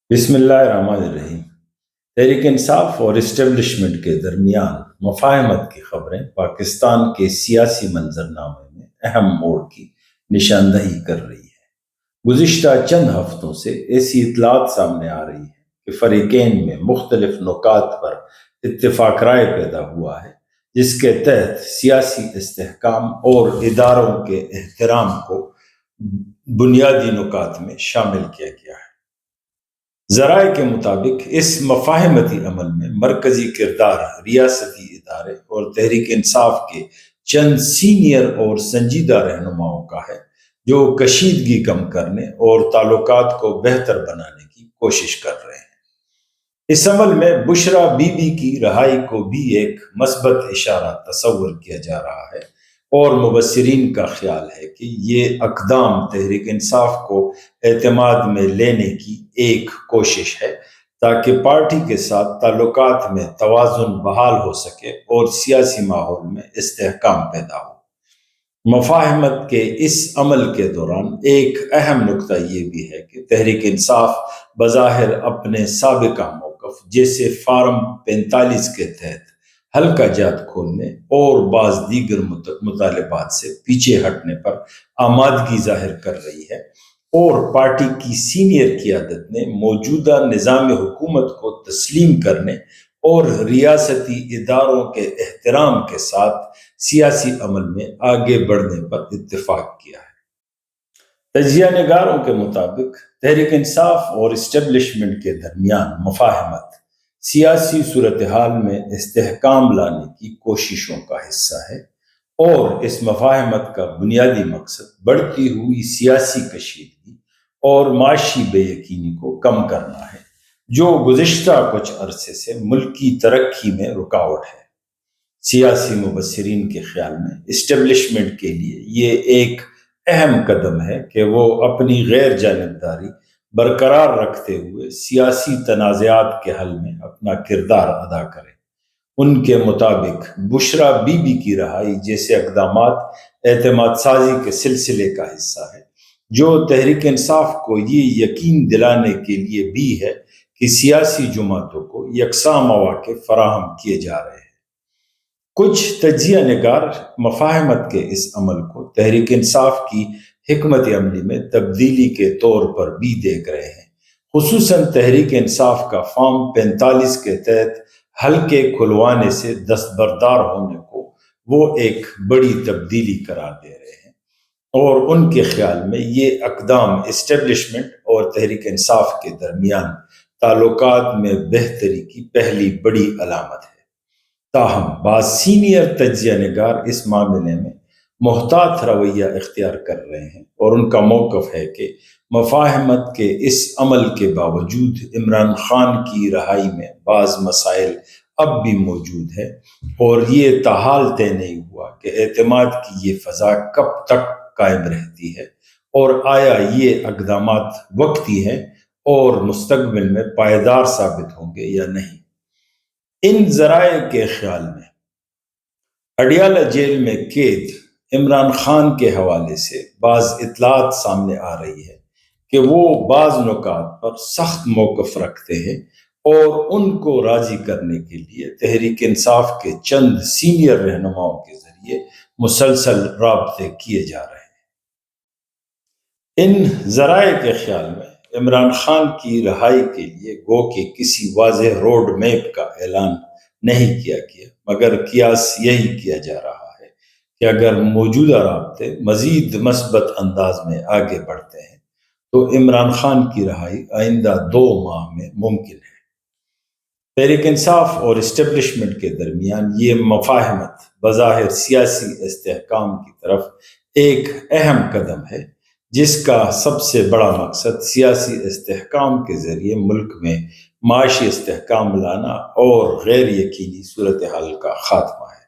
بسم اللہ الرحمن الرحیم۔ تحریک انصاف اور اسٹیبلشمنٹ کے درمیان مفاہمت کی خبریں پاکستان کے سیاسی منظرنامے میں اہم موڑ کی نشاندہی کر رہی ہے۔ گزشتہ چند ہفتوں سے ایسی اطلاعات سامنے آ رہی ہیں کہ فریقین میں مختلف نکات پر اتفاق رائے پیدا ہوا ہے، جس کے تحت سیاسی استحکام اور اداروں کے احترام کو بنیادی نکات میں شامل کیا گیا ہے۔ ذرائع کے مطابق اس مفاہمتی عمل میں مرکزی کردار ریاستی ادارے اور تحریک انصاف کے چند سینئر اور سنجیدہ رہنماؤں کا ہے، جو کشیدگی کم کرنے اور تعلقات کو بہتر بنانے کی کوشش کر رہے ہیں۔ اس عمل میں بشرا بی بی کی رہائی کو بھی ایک مثبت اشارہ تصور کیا جا رہا ہے، اور مبصرین کا خیال ہے کہ یہ اقدام تحریک انصاف کو اعتماد میں لینے کی ایک کوشش ہے، تاکہ پارٹی کے ساتھ تعلقات میں توازن بحال ہو سکے اور سیاسی ماحول میں استحکام پیدا ہو۔ مفاہمت کے اس عمل کے دوران ایک اہم نکتہ یہ بھی ہے کہ تحریک انصاف بظاہر اپنے سابقہ موقف جیسے فارم 45 کے تحت حلقہ جات کھولنے اور بعض دیگر مطالبات سے پیچھے ہٹنے پر آمادگی ظاہر کر رہی ہے، اور پارٹی کی سینئر قیادت نے موجودہ نظام حکومت کو تسلیم کرنے اور ریاستی اداروں کے احترام کے ساتھ سیاسی عمل میں آگے بڑھنے پر اتفاق کیا ہے۔ تجزیہ نگاروں کے مطابق تحریک انصاف اور اسٹیبلشمنٹ کے درمیان مفاہمت سیاسی صورتحال میں استحکام لانے کی کوششوں کا حصہ ہے، اور اس مفاہمت کا بنیادی مقصد بڑھتی ہوئی سیاسی کشیدگی اور معاشی بے یقینی کو کم کرنا ہے، جو گزشتہ کچھ عرصے سے ملک کی ترقی میں رکاوٹ ہے۔ سیاسی مبصرین کے خیال میں اسٹیبلشمنٹ کے لیے یہ ایک اہم قدم ہے کہ وہ اپنی غیر جانبداری برقرار رکھتے ہوئے سیاسی تنازعات کے حل میں اپنا کردار ادا کریں۔ ان کے مطابق بشرا بی بی کی رہائی جیسے اقدامات اعتماد سازی کے سلسلے کا حصہ ہے، جو تحریک انصاف کو یہ یقین دلانے کے لیے بھی ہے کہ سیاسی جماعتوں کو یکساں مواقع فراہم کیے جا رہے ہیں۔ کچھ تجزیہ نگار مفاہمت کے اس عمل کو تحریک انصاف کی حکمت عملی میں تبدیلی کے طور پر بھی دیکھ رہے ہیں، خصوصاً تحریک انصاف کا فارم 45 کے تحت حلقے کھلوانے سے دستبردار ہونے کو وہ ایک بڑی تبدیلی قرار دے رہے ہیں، اور ان کے خیال میں یہ اقدام اسٹیبلشمنٹ اور تحریک انصاف کے درمیان تعلقات میں بہتری کی پہلی بڑی علامت ہے۔ تاہم بعض سینئر تجزیہ نگار اس معاملے میں محتاط رویہ اختیار کر رہے ہیں، اور ان کا موقف ہے کہ مفاہمت کے اس عمل کے باوجود عمران خان کی رہائی میں بعض مسائل اب بھی موجود ہے، اور یہ تاحال طے نہیں ہوا کہ اعتماد کی یہ فضا کب تک قائم رہتی ہے، اور آیا یہ اقدامات وقتی ہیں اور مستقبل میں پائیدار ثابت ہوں گے یا نہیں۔ ان ذرائع کے خیال میں اڈیالہ جیل میں قید عمران خان کے حوالے سے بعض اطلاعات سامنے آ رہی ہے کہ وہ بعض نکات پر سخت موقف رکھتے ہیں، اور ان کو راضی کرنے کے لیے تحریک انصاف کے چند سینئر رہنماؤں کے ذریعے مسلسل رابطے کیے جا رہے ہیں۔ ان ذرائع کے خیال میں عمران خان کی رہائی کے لیے گو کہ کسی واضح روڈ میپ کا اعلان نہیں کیا گیا، مگر قیاس یہی کیا جا رہا ہے کہ اگر موجودہ رابطے مزید مثبت انداز میں آگے بڑھتے ہیں تو عمران خان کی رہائی آئندہ 2 ماہ میں ممکن ہے۔ تحریک انصاف اور اسٹیبلشمنٹ کے درمیان یہ مفاہمت بظاہر سیاسی استحکام کی طرف ایک اہم قدم ہے، جس کا سب سے بڑا مقصد سیاسی استحکام کے ذریعے ملک میں معاشی استحکام لانا اور غیر یقینی صورتحال کا خاتمہ ہے۔